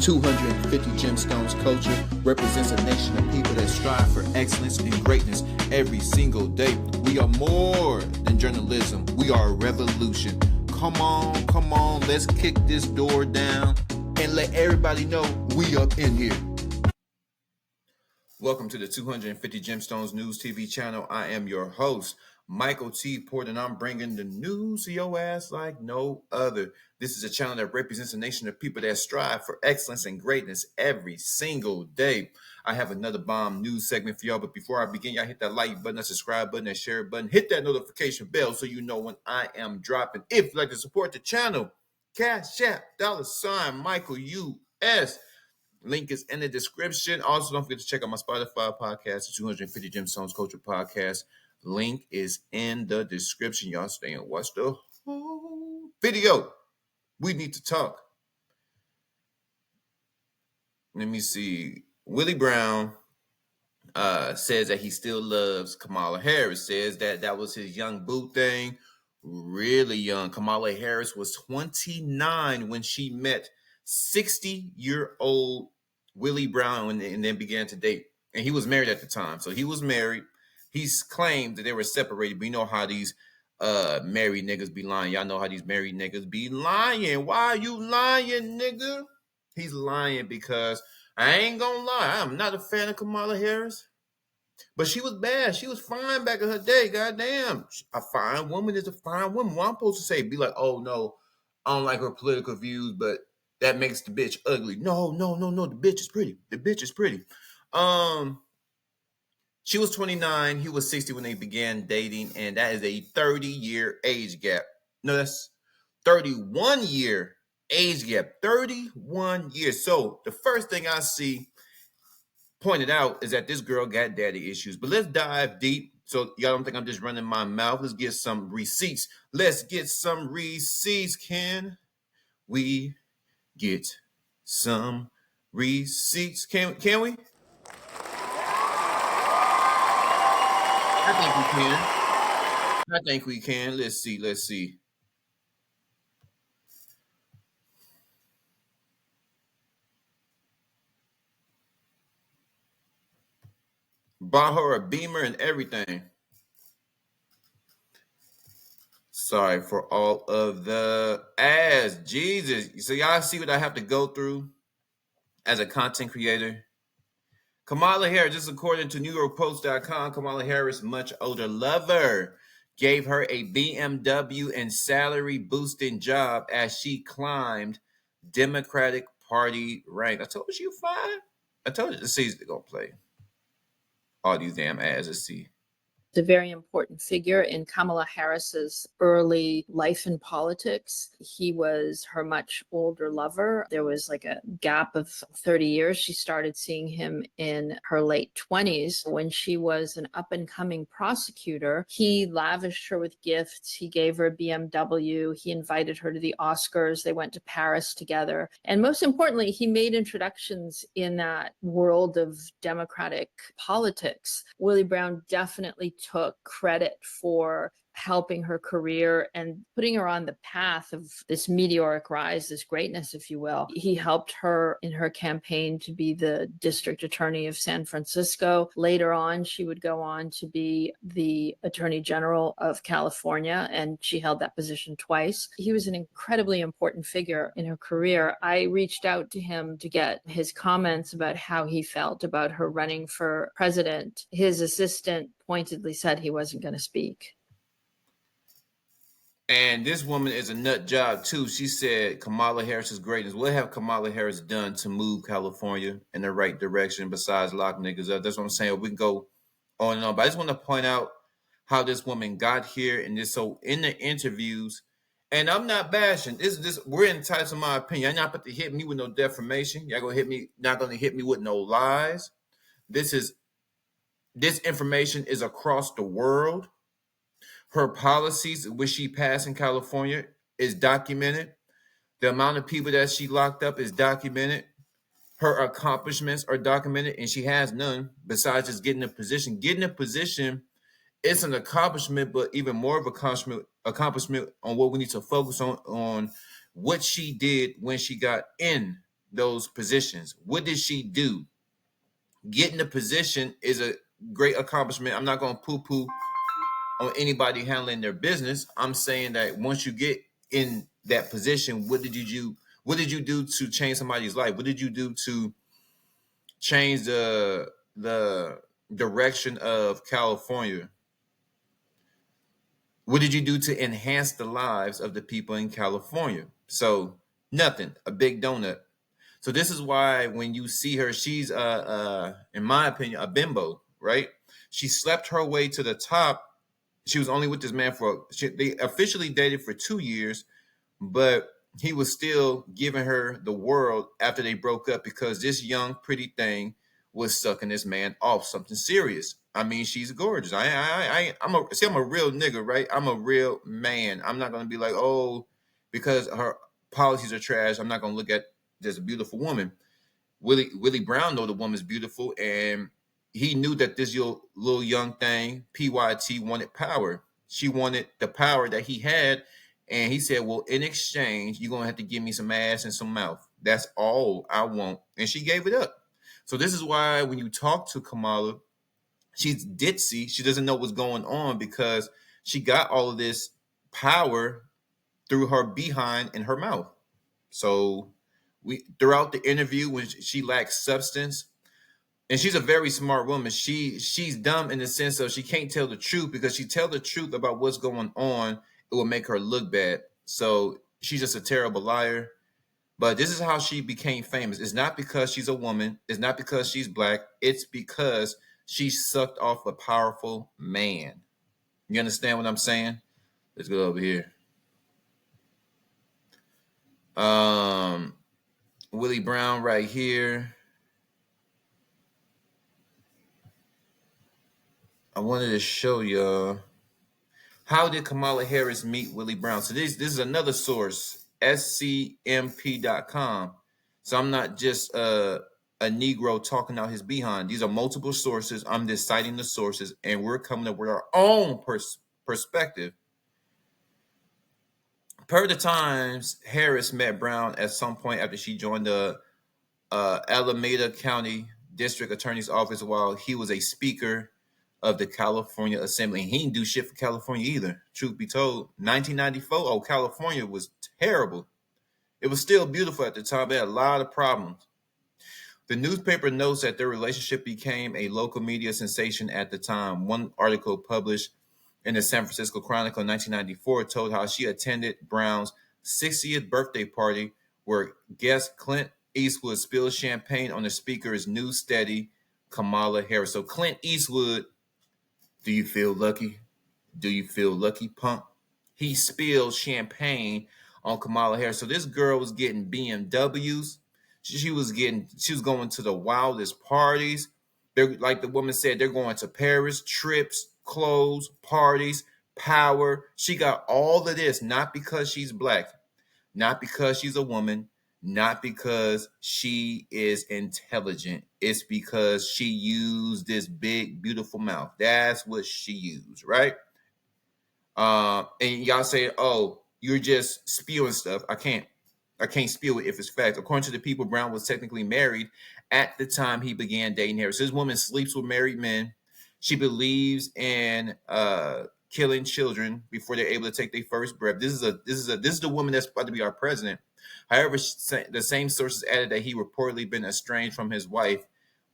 250 Gemstones culture represents a nation of people that strive for excellence and greatness every single day. We are more than journalism. We are a revolution. Come on, let's kick this door down and let everybody know we up in here. Welcome to the 250 Gemstones News TV channel. I am your host, Michael T. Porter, and I'm bringing the news to your ass like no other. This is a channel that represents a nation of people that strive for excellence and greatness every single day. I have another bomb news segment for y'all, but before I begin, y'all hit that like button, that subscribe button, that share button, hit that notification bell so you know when I am dropping. If you'd like to support the channel, Cash App, $ Michael US. Link is in the description. Also, don't forget to check out my Spotify podcast, the 250 Gemstones Culture Podcast. Link is in the description. Y'all stay and watch the whole video. We need to talk. Let me see. Willie Brown says that he still loves Kamala Harris. Says that was his young boo thing. Really young. Kamala Harris was 29 when she met 60-year-old Willie Brown and then began to date. And he was married at the time. So he was married. He's claimed that they were separated. But you know how these married niggas be lying. Y'all know how these married niggas be lying. Why are you lying, nigga? He's lying because I ain't gonna lie. I'm not a fan of Kamala Harris. But she was bad. She was fine back in her day. Goddamn. A fine woman is a fine woman. What I'm supposed to say? Be like, oh, no, I don't like her political views, but that makes the bitch ugly. No. The bitch is pretty. The bitch is pretty. She was 29. He was 60 when they began dating, and that is a 30-year age gap. No, that's 31-year age gap. 31 years. So the first thing I see pointed out is that this girl got daddy issues. But let's dive deep. So y'all don't think I'm just running my mouth. Let's get some receipts. Let's get some receipts. Can we get some receipts? Can we? I think we can. Let's see. Bought her a Beamer and everything. Sorry for all of the ads. Jesus. So y'all see what I have to go through as a content creator? Kamala Harris, just according to NewYorkPost.com, Kamala Harris, much older lover, gave her a BMW and salary boosting job as she climbed Democratic Party rank. I told you fine. I told you the season gonna play. All these damn ads. Let's see. A very important figure in Kamala Harris's early life in politics. He was her much older lover. There was like a gap of 30 years. She started seeing him in her late 20s. When she was an up-and-coming prosecutor, he lavished her with gifts. He gave her a BMW. He invited her to the Oscars. They went to Paris together. And most importantly, he made introductions in that world of Democratic politics. Willie Brown definitely took credit for helping her career and putting her on the path of this meteoric rise, this greatness, if you will. He helped her in her campaign to be the district attorney of San Francisco. Later on, she would go on to be the attorney general of California, and she held that position twice. He was an incredibly important figure in her career. I reached out to him to get his comments about how he felt about her running for president. His assistant pointedly said he wasn't going to speak. And this woman is a nut job too. She said Kamala Harris's greatness. What have Kamala Harris done to move California in the right direction besides lock niggas up? That's what I'm saying. We can go on and on. But I just want to point out how this woman got here and this. So in the interviews, and I'm not bashing. This we're entitled to my opinion. You're not about to hit me with no defamation. Y'all not gonna hit me with no lies. This information is across the world. Her policies, which she passed in California, is documented. The amount of people that she locked up is documented. Her accomplishments are documented, and she has none besides just getting a position. Getting a position is an accomplishment, but even more of an accomplishment on what we need to focus on what she did when she got in those positions? What did she do? Getting the position is a great accomplishment. I'm not going to poo-poo on anybody handling their business. I'm saying that once you get in that position, what did you do? What did you do to change somebody's life? What did you do to change the direction of California? What did you do to enhance the lives of the people in California? So nothing, a big donut. So this is why when you see her, she's in my opinion, a bimbo, right? She slept her way to the top. She was only with this man they officially dated for 2 years, but he was still giving her the world after they broke up because this young, pretty thing was sucking this man off something serious. I mean, she's gorgeous. I'm a real nigga, right? I'm a real man. I'm not gonna be like, oh, because her policies are trash, I'm not gonna look at this beautiful woman. Willie Brown know the woman's beautiful, and he knew that this little young thing, PYT, wanted power. She wanted the power that he had, and he said, well, in exchange, you're gonna have to give me some ass and some mouth. That's all I want. And she gave it up. So this is why when you talk to Kamala, she's ditzy. She doesn't know what's going on because she got all of this power through her behind and her mouth. So we throughout the interview when she lacks substance, and she's a very smart woman. She's dumb in the sense of she can't tell the truth because she tell the truth about what's going on, it will make her look bad. So she's just a terrible liar. But this is how she became famous. It's not because she's a woman. It's not because she's black. It's because she sucked off a powerful man. You understand what I'm saying? Let's go over here. Willie Brown right here. I wanted to show y'all how did Kamala Harris meet Willie Brown. So this is another source, scmp.com. So I'm not just a Negro talking out his behind. These are multiple sources. I'm just citing the sources, and we're coming up with our own perspective. Per the Times, Harris met Brown at some point after she joined the Alameda County District Attorney's Office while he was a speaker of the California Assembly. And he didn't do shit for California either. Truth be told, 1994, oh, California was terrible. It was still beautiful at the time. They had a lot of problems. The newspaper notes that their relationship became a local media sensation at the time. One article published in the San Francisco Chronicle in 1994 told how she attended Brown's 60th birthday party where guest Clint Eastwood spilled champagne on the speaker's new steady, Kamala Harris. So Clint Eastwood, do you feel lucky? Do you feel lucky, punk? He spilled champagne on Kamala Harris. So this girl was getting BMWs. She was going to the wildest parties. They're like the woman said, they're going to Paris, trips, clothes, parties, power. She got all of this, not because she's black, not because she's a woman, not because she is intelligent. It's because she used this big, beautiful mouth. That's what she used, right? And y'all say, "Oh, you're just spewing stuff." I can't spew it if it's fact. According to the people, Brown was technically married at the time he began dating Harris. This woman sleeps with married men. She believes in killing children before they're able to take their first breath. This is the woman that's about to be our president. However, the same sources added that he reportedly been estranged from his wife,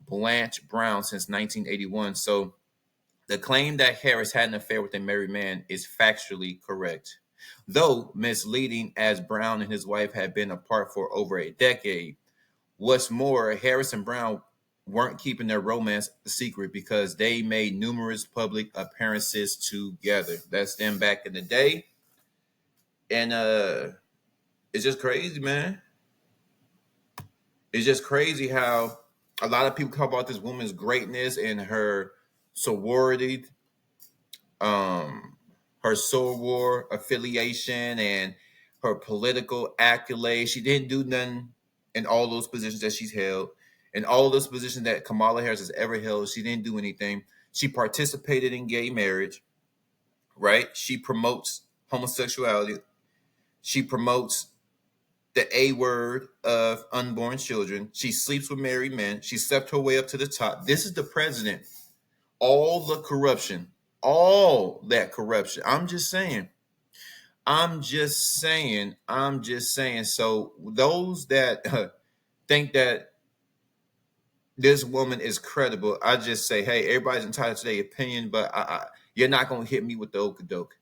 Blanche Brown, since 1981. So the claim that Harris had an affair with a married man is factually correct, though misleading, as Brown and his wife had been apart for over a decade. What's more, Harris and Brown weren't keeping their romance a secret because they made numerous public appearances together. That's them back in the day. And it's just crazy, man. It's just crazy how a lot of people talk about this woman's greatness and her sorority, um, her soror affiliation, and her political accolades. She didn't do nothing in all those positions that she's held. In all those positions that Kamala Harris has ever held, she didn't do anything. She participated in gay marriage, right? She promotes homosexuality. She promotes the A word of unborn children. She sleeps with married men. She slept her way up to the top. This is the president. All the corruption, all that corruption. I'm just saying. I'm just saying. I'm just saying. So those that think that this woman is credible, I just say, hey, everybody's entitled to their opinion, but you're not going to hit me with the okadoke.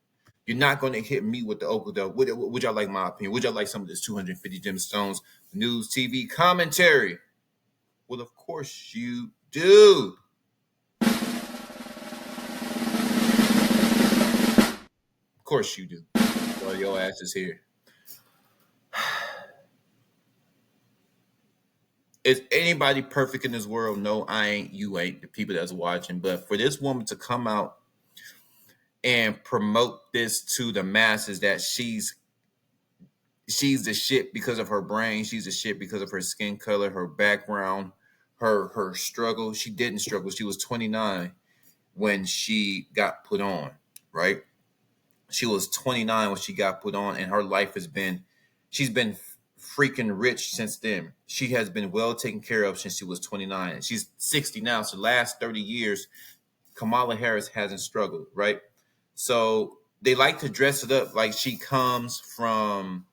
You're not going to hit me with the okadoke. Would y'all like my opinion? Would y'all like some of this 250 gemstones news TV commentary? Well, of course you do. Of course you do. Well, your ass is here. Is anybody perfect in this world? No, I ain't. You ain't. The people that's watching. But for this woman to come out and promote this to the masses that she's the shit because of her brain, she's the shit because of her skin color, her background, her struggle. She didn't struggle. She was 29 when she got put on, right? She was 29 when she got put on, and her life she's been freaking rich since then. She has been well taken care of since she was 29. And she's 60 now. So the last 30 years, Kamala Harris hasn't struggled, right? So they like to dress it up like she comes from,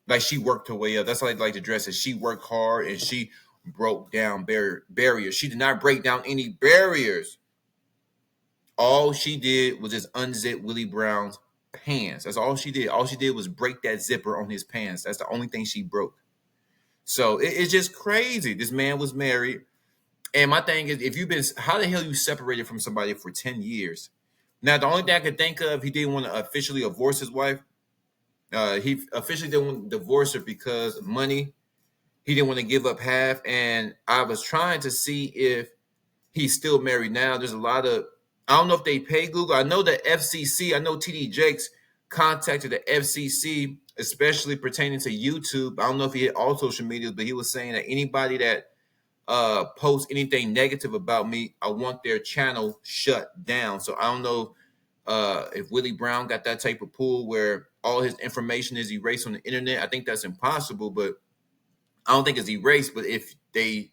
like she worked her way up. That's how they like to dress it. She worked hard and she broke down barriers. She did not break down any barriers. All she did was just unzip Willie Brown's pants. That's all she did. All she did was break that zipper on his pants. That's the only thing she broke. So it's just crazy. This man was married. And my thing is, if you've been, how the hell you separated from somebody for 10 years? Now, the only thing I could think of, he didn't want to officially divorce his wife. He officially didn't want to divorce her because of money. He didn't want to give up half. And I was trying to see if he's still married now. There's a lot of, I don't know if they pay Google. I know the FCC, I know TD Jakes contacted the FCC, especially pertaining to YouTube. I don't know if he hit all social media, but he was saying that anybody that posts anything negative about me, I want their channel shut down. So I don't know if Willie Brown got that type of pull where all his information is erased on the internet. I think that's impossible, but I don't think it's erased. But if they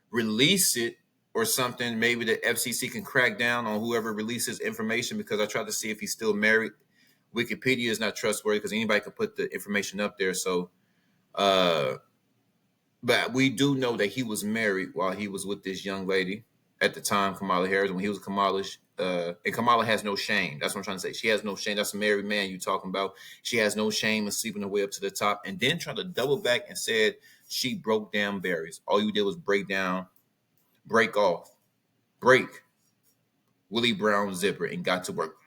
release it or something, maybe the FCC can crack down on whoever releases information, because I tried to see if he's still married. Wikipedia is not trustworthy because anybody can put the information up there. So, but we do know that he was married while he was with this young lady at the time, Kamala Harris, when he was Kamala's. And Kamala has no shame. That's what I'm trying to say. She has no shame. That's a married man you talking about. She has no shame in sleeping her way up to the top, and then trying to double back and said she broke down barriers. All you did was break Willie Brown zipper and got to work.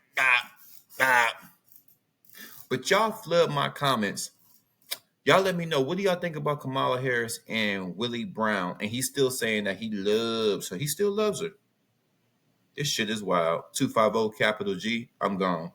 But y'all flood my comments. Y'all let me know, what do y'all think about Kamala Harris and Willie Brown? And he's still saying that he loves her. He still loves her. This shit is wild. 250 capital G. I'm gone.